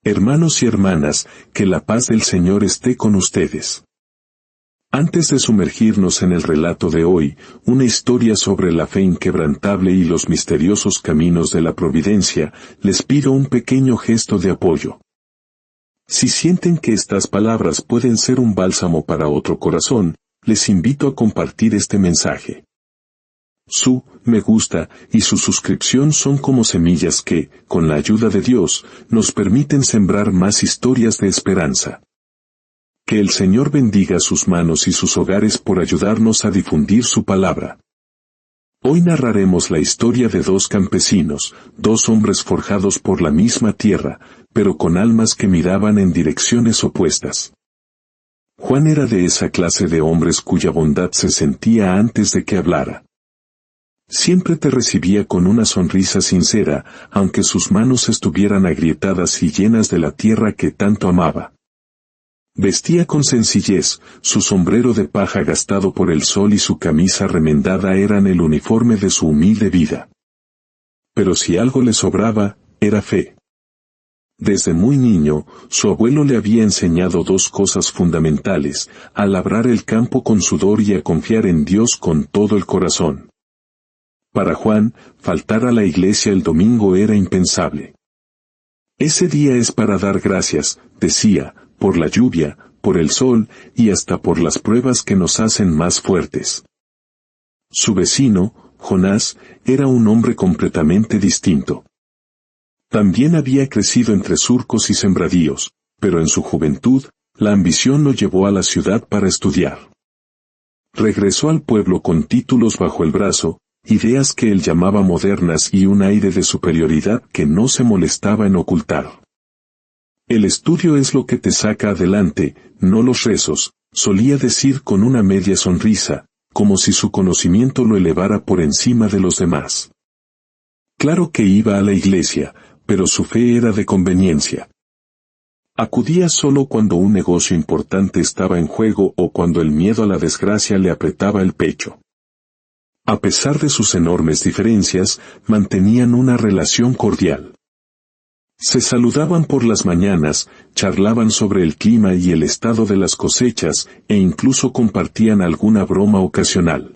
Hermanos y hermanas, que la paz del Señor esté con ustedes. Antes de sumergirnos en el relato de hoy, una historia sobre la fe inquebrantable y los misteriosos caminos de la providencia, les pido un pequeño gesto de apoyo. Si sienten que estas palabras pueden ser un bálsamo para otro corazón, les invito a compartir este mensaje. Su me gusta y su suscripción son como semillas que, con la ayuda de Dios, nos permiten sembrar más historias de esperanza. Que el Señor bendiga sus manos y sus hogares por ayudarnos a difundir su palabra. Hoy narraremos la historia de dos campesinos, dos hombres forjados por la misma tierra, pero con almas que miraban en direcciones opuestas. Juan era de esa clase de hombres cuya bondad se sentía antes de que hablara. Siempre te recibía con una sonrisa sincera, aunque sus manos estuvieran agrietadas y llenas de la tierra que tanto amaba. Vestía con sencillez, su sombrero de paja gastado por el sol y su camisa remendada eran el uniforme de su humilde vida. Pero si algo le sobraba, era fe. Desde muy niño, su abuelo le había enseñado dos cosas fundamentales: a labrar el campo con sudor y a confiar en Dios con todo el corazón. Para Juan, faltar a la iglesia el domingo era impensable. Ese día es para dar gracias, decía, por la lluvia, por el sol, y hasta por las pruebas que nos hacen más fuertes. Su vecino, Jonás, era un hombre completamente distinto. También había crecido entre surcos y sembradíos, pero en su juventud, la ambición lo llevó a la ciudad para estudiar. Regresó al pueblo con títulos bajo el brazo, ideas que él llamaba modernas y un aire de superioridad que no se molestaba en ocultar. El estudio es lo que te saca adelante, no los rezos, solía decir con una media sonrisa, como si su conocimiento lo elevara por encima de los demás. Claro que iba a la iglesia, pero su fe era de conveniencia. Acudía solo cuando un negocio importante estaba en juego o cuando el miedo a la desgracia le apretaba el pecho. A pesar de sus enormes diferencias, mantenían una relación cordial. Se saludaban por las mañanas, charlaban sobre el clima y el estado de las cosechas, e incluso compartían alguna broma ocasional.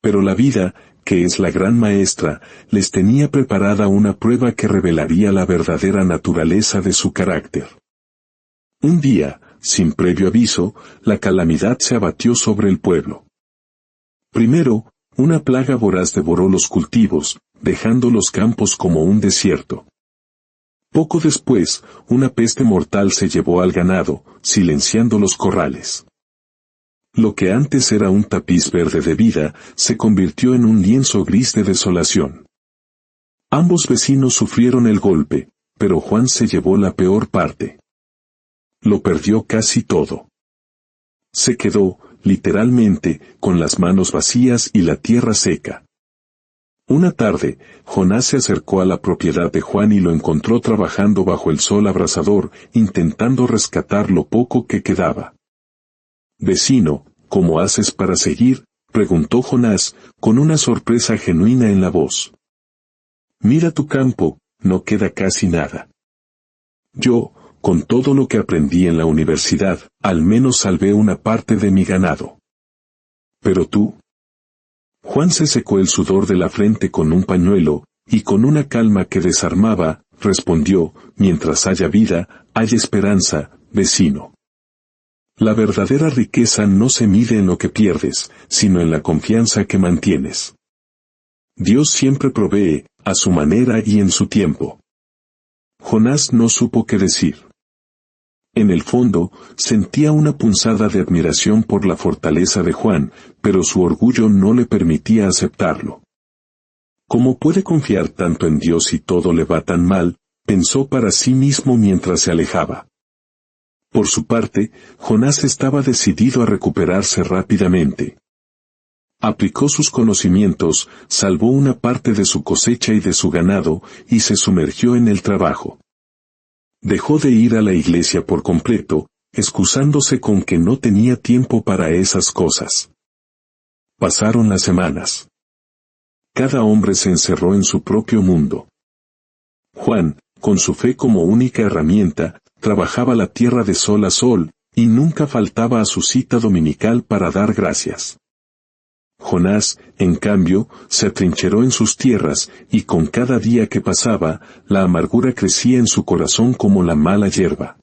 Pero la vida, que es la gran maestra, les tenía preparada una prueba que revelaría la verdadera naturaleza de su carácter. Un día, sin previo aviso, la calamidad se abatió sobre el pueblo. Primero, una plaga voraz devoró los cultivos, dejando los campos como un desierto. Poco después, una peste mortal se llevó al ganado, silenciando los corrales. Lo que antes era un tapiz verde de vida, se convirtió en un lienzo gris de desolación. Ambos vecinos sufrieron el golpe, pero Juan se llevó la peor parte. Lo perdió casi todo. Se quedó, literalmente, con las manos vacías y la tierra seca. Una tarde, Jonás se acercó a la propiedad de Juan y lo encontró trabajando bajo el sol abrasador, intentando rescatar lo poco que quedaba. «Vecino, ¿cómo haces para seguir?», preguntó Jonás, con una sorpresa genuina en la voz. «Mira tu campo, no queda casi nada. Yo, con todo lo que aprendí en la universidad, al menos salvé una parte de mi ganado. Pero tú». Juan se secó el sudor de la frente con un pañuelo, y con una calma que desarmaba, respondió: «Mientras haya vida, hay esperanza, vecino. La verdadera riqueza no se mide en lo que pierdes, sino en la confianza que mantienes. Dios siempre provee, a su manera y en su tiempo». Jonás no supo qué decir. En el fondo, sentía una punzada de admiración por la fortaleza de Juan, pero su orgullo no le permitía aceptarlo. ¿Cómo puede confiar tanto en Dios si todo le va tan mal?, pensó para sí mismo mientras se alejaba. Por su parte, Jonás estaba decidido a recuperarse rápidamente. Aplicó sus conocimientos, salvó una parte de su cosecha y de su ganado, y se sumergió en el trabajo. Dejó de ir a la iglesia por completo, excusándose con que no tenía tiempo para esas cosas. Pasaron las semanas. Cada hombre se encerró en su propio mundo. Juan, con su fe como única herramienta, trabajaba la tierra de sol a sol, y nunca faltaba a su cita dominical para dar gracias. Jonás, en cambio, se atrincheró en sus tierras, y con cada día que pasaba, la amargura crecía en su corazón como la mala hierba.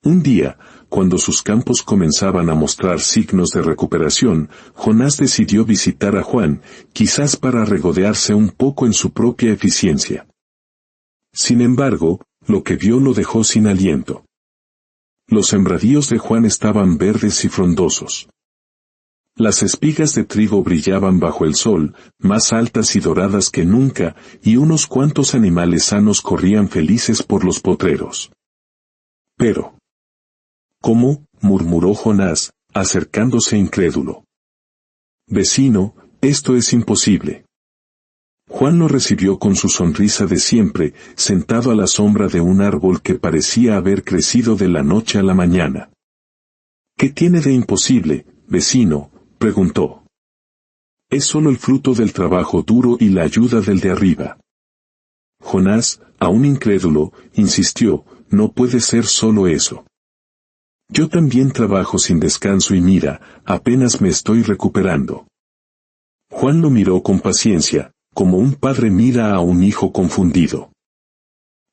Un día, cuando sus campos comenzaban a mostrar signos de recuperación, Jonás decidió visitar a Juan, quizás para regodearse un poco en su propia eficiencia. Sin embargo, lo que vio lo dejó sin aliento. Los sembradíos de Juan estaban verdes y frondosos. Las espigas de trigo brillaban bajo el sol, más altas y doradas que nunca, y unos cuantos animales sanos corrían felices por los potreros. Pero, ¿cómo?, murmuró Jonás, acercándose incrédulo. Vecino, esto es imposible. Juan lo recibió con su sonrisa de siempre, sentado a la sombra de un árbol que parecía haber crecido de la noche a la mañana. ¿Qué tiene de imposible, vecino?, preguntó. Es solo el fruto del trabajo duro y la ayuda del de arriba. Jonás, aún incrédulo, insistió, no puede ser solo eso. Yo también trabajo sin descanso y mira, apenas me estoy recuperando. Juan lo miró con paciencia, como un padre mira a un hijo confundido.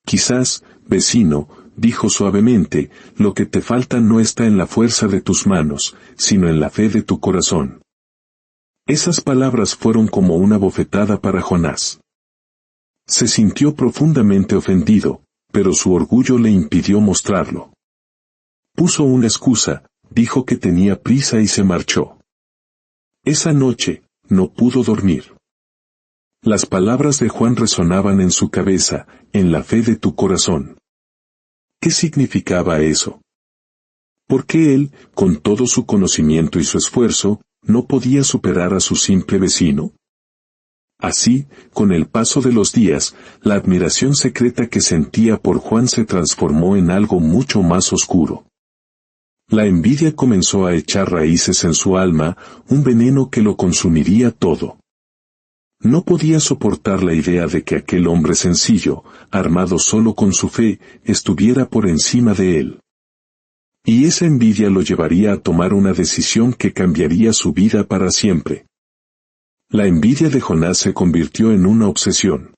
Quizás, vecino, dijo suavemente, lo que te falta no está en la fuerza de tus manos, sino en la fe de tu corazón. Esas palabras fueron como una bofetada para Jonás. Se sintió profundamente ofendido, pero su orgullo le impidió mostrarlo. Puso una excusa, dijo que tenía prisa y se marchó. Esa noche, no pudo dormir. Las palabras de Juan resonaban en su cabeza, en la fe de tu corazón. ¿Qué significaba eso? ¿Por qué él, con todo su conocimiento y su esfuerzo, no podía superar a su simple vecino? Así, con el paso de los días, la admiración secreta que sentía por Juan se transformó en algo mucho más oscuro. La envidia comenzó a echar raíces en su alma, un veneno que lo consumiría todo. No podía soportar la idea de que aquel hombre sencillo, armado solo con su fe, estuviera por encima de él. Y esa envidia lo llevaría a tomar una decisión que cambiaría su vida para siempre. La envidia de Jonás se convirtió en una obsesión.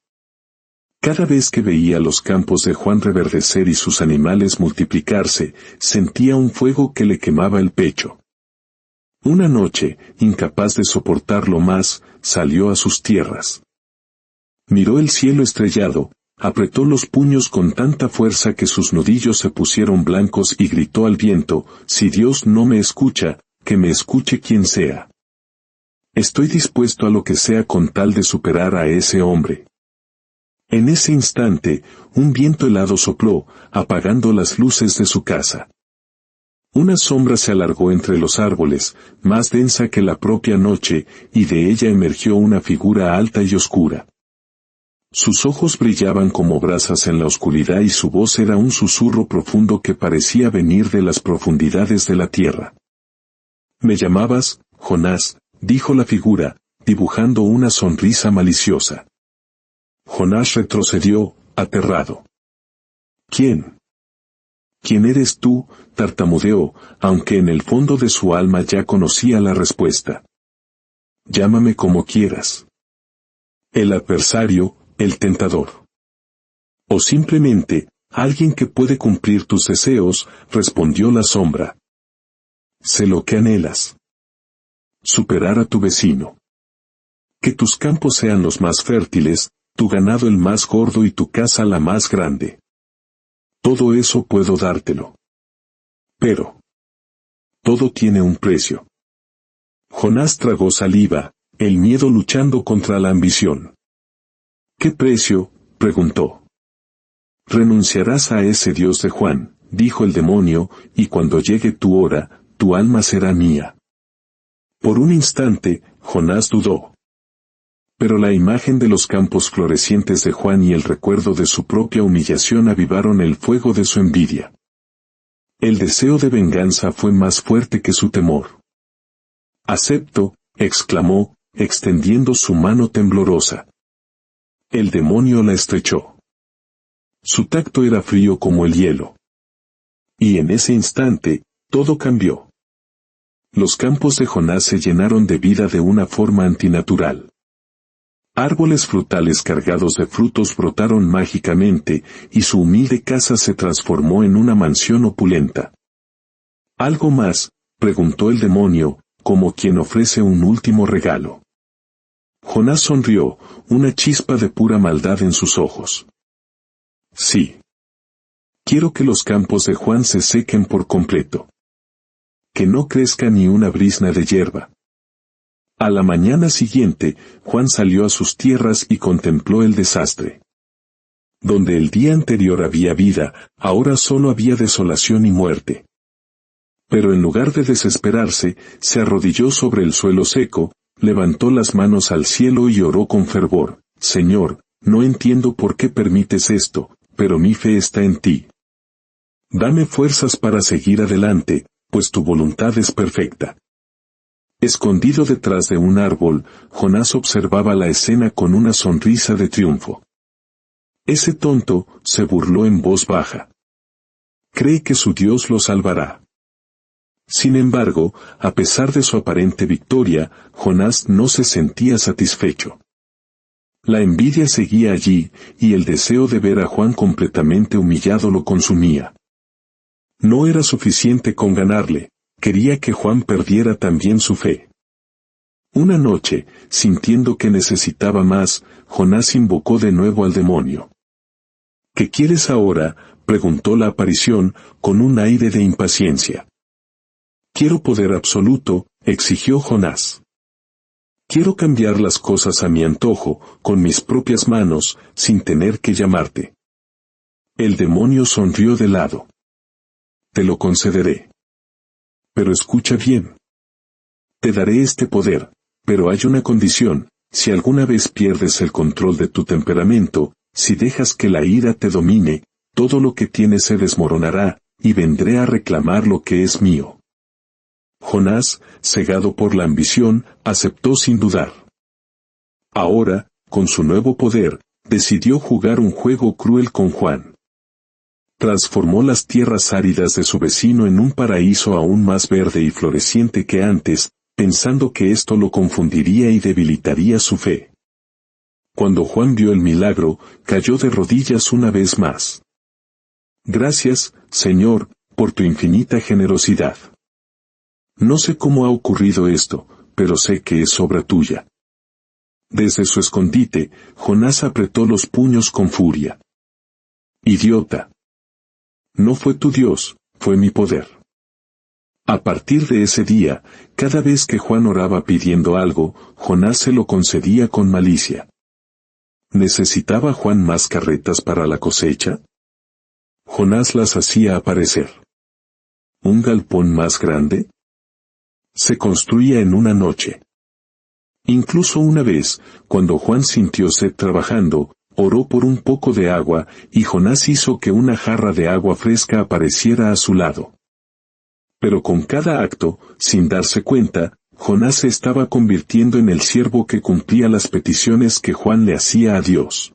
Cada vez que veía los campos de Juan reverdecer y sus animales multiplicarse, sentía un fuego que le quemaba el pecho. Una noche, incapaz de soportarlo más, salió a sus tierras. Miró el cielo estrellado, apretó los puños con tanta fuerza que sus nudillos se pusieron blancos y gritó al viento, si Dios no me escucha, que me escuche quien sea. Estoy dispuesto a lo que sea con tal de superar a ese hombre. En ese instante, un viento helado sopló, apagando las luces de su casa. Una sombra se alargó entre los árboles, más densa que la propia noche, y de ella emergió una figura alta y oscura. Sus ojos brillaban como brasas en la oscuridad y su voz era un susurro profundo que parecía venir de las profundidades de la tierra. «¿Me llamabas, Jonás?», dijo la figura, dibujando una sonrisa maliciosa. Jonás retrocedió, aterrado. «¿Quién? ¿Quién eres tú?», tartamudeó, aunque en el fondo de su alma ya conocía la respuesta. «Llámame como quieras. El adversario, el tentador. O simplemente, alguien que puede cumplir tus deseos», respondió la sombra. «Sé lo que anhelas. Superar a tu vecino. Que tus campos sean los más fértiles, tu ganado el más gordo y tu casa la más grande. Todo eso puedo dártelo. Pero todo tiene un precio». Jonás tragó saliva, el miedo luchando contra la ambición. «¿Qué precio?», preguntó. «Renunciarás a ese Dios de Juan», dijo el demonio, «y cuando llegue tu hora, tu alma será mía». Por un instante, Jonás dudó. Pero la imagen de los campos florecientes de Juan y el recuerdo de su propia humillación avivaron el fuego de su envidia. El deseo de venganza fue más fuerte que su temor. «Acepto», exclamó, extendiendo su mano temblorosa. El demonio la estrechó. Su tacto era frío como el hielo. Y en ese instante, todo cambió. Los campos de Jonás se llenaron de vida de una forma antinatural. Árboles frutales cargados de frutos brotaron mágicamente, y su humilde casa se transformó en una mansión opulenta. ¿Algo más?, preguntó el demonio, como quien ofrece un último regalo. Jonás sonrió, una chispa de pura maldad en sus ojos. Sí. Quiero que los campos de Juan se sequen por completo. Que no crezca ni una brizna de hierba. A la mañana siguiente, Juan salió a sus tierras y contempló el desastre. Donde el día anterior había vida, ahora solo había desolación y muerte. Pero en lugar de desesperarse, se arrodilló sobre el suelo seco, levantó las manos al cielo y oró con fervor: Señor, no entiendo por qué permites esto, pero mi fe está en ti. Dame fuerzas para seguir adelante, pues tu voluntad es perfecta. Escondido detrás de un árbol, Jonás observaba la escena con una sonrisa de triunfo. Ese tonto, se burló en voz baja. Cree que su Dios lo salvará. Sin embargo, a pesar de su aparente victoria, Jonás no se sentía satisfecho. La envidia seguía allí, y el deseo de ver a Juan completamente humillado lo consumía. No era suficiente con ganarle, quería que Juan perdiera también su fe. Una noche, sintiendo que necesitaba más, Jonás invocó de nuevo al demonio. ¿Qué quieres ahora?, preguntó la aparición, con un aire de impaciencia. Quiero poder absoluto, exigió Jonás. Quiero cambiar las cosas a mi antojo, con mis propias manos, sin tener que llamarte. El demonio sonrió de lado. Te lo concederé. Pero escucha bien. Te daré este poder, pero hay una condición: si alguna vez pierdes el control de tu temperamento, si dejas que la ira te domine, todo lo que tienes se desmoronará, y vendré a reclamar lo que es mío. Jonás, cegado por la ambición, aceptó sin dudar. Ahora, con su nuevo poder, decidió jugar un juego cruel con Juan. Transformó las tierras áridas de su vecino en un paraíso aún más verde y floreciente que antes, pensando que esto lo confundiría y debilitaría su fe. Cuando Juan vio el milagro, cayó de rodillas una vez más. Gracias, Señor, por tu infinita generosidad. No sé cómo ha ocurrido esto, pero sé que es obra tuya. Desde su escondite, Jonás apretó los puños con furia. Idiota. No fue tu Dios, fue mi poder. A partir de ese día, cada vez que Juan oraba pidiendo algo, Jonás se lo concedía con malicia. ¿Necesitaba Juan más carretas para la cosecha? Jonás las hacía aparecer. ¿Un galpón más grande? Se construía en una noche. Incluso una vez, cuando Juan sintió sed trabajando, oró por un poco de agua, y Jonás hizo que una jarra de agua fresca apareciera a su lado. Pero con cada acto, sin darse cuenta, Jonás se estaba convirtiendo en el siervo que cumplía las peticiones que Juan le hacía a Dios.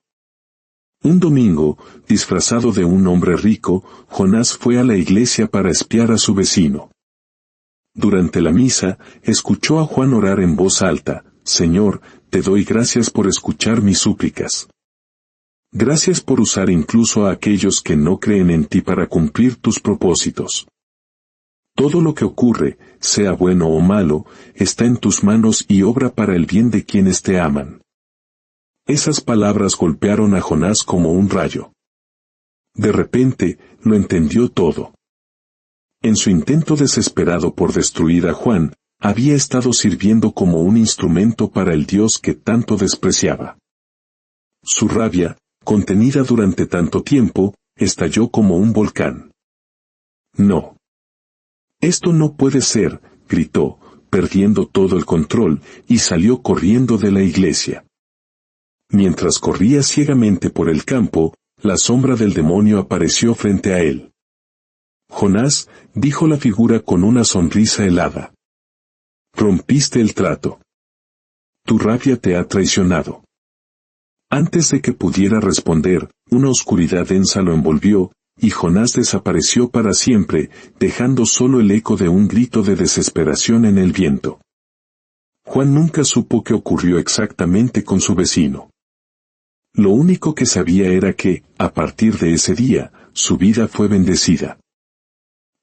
Un domingo, disfrazado de un hombre rico, Jonás fue a la iglesia para espiar a su vecino. Durante la misa, escuchó a Juan orar en voz alta: Señor, te doy gracias por escuchar mis súplicas. Gracias por usar incluso a aquellos que no creen en ti para cumplir tus propósitos. Todo lo que ocurre, sea bueno o malo, está en tus manos y obra para el bien de quienes te aman. Esas palabras golpearon a Jonás como un rayo. De repente, lo entendió todo. En su intento desesperado por destruir a Juan, había estado sirviendo como un instrumento para el Dios que tanto despreciaba. Su rabia, contenida durante tanto tiempo, estalló como un volcán. No. Esto no puede ser, gritó, perdiendo todo el control, y salió corriendo de la iglesia. Mientras corría ciegamente por el campo, la sombra del demonio apareció frente a él. Jonás, dijo la figura con una sonrisa helada. Rompiste el trato. Tu rabia te ha traicionado. Antes de que pudiera responder, una oscuridad densa lo envolvió, y Jonás desapareció para siempre, dejando solo el eco de un grito de desesperación en el viento. Juan nunca supo qué ocurrió exactamente con su vecino. Lo único que sabía era que, a partir de ese día, su vida fue bendecida.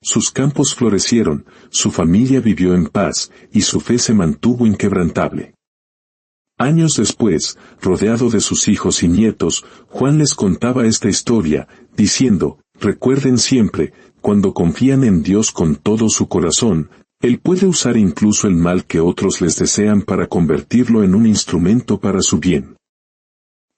Sus campos florecieron, su familia vivió en paz, y su fe se mantuvo inquebrantable. Años después, rodeado de sus hijos y nietos, Juan les contaba esta historia, diciendo, recuerden siempre, cuando confían en Dios con todo su corazón, Él puede usar incluso el mal que otros les desean para convertirlo en un instrumento para su bien.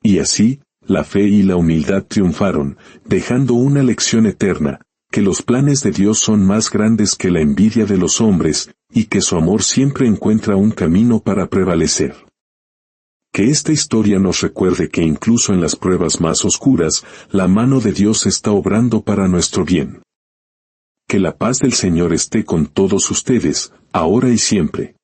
Y así, la fe y la humildad triunfaron, dejando una lección eterna, que los planes de Dios son más grandes que la envidia de los hombres, y que su amor siempre encuentra un camino para prevalecer. Que esta historia nos recuerde que incluso en las pruebas más oscuras, la mano de Dios está obrando para nuestro bien. Que la paz del Señor esté con todos ustedes, ahora y siempre.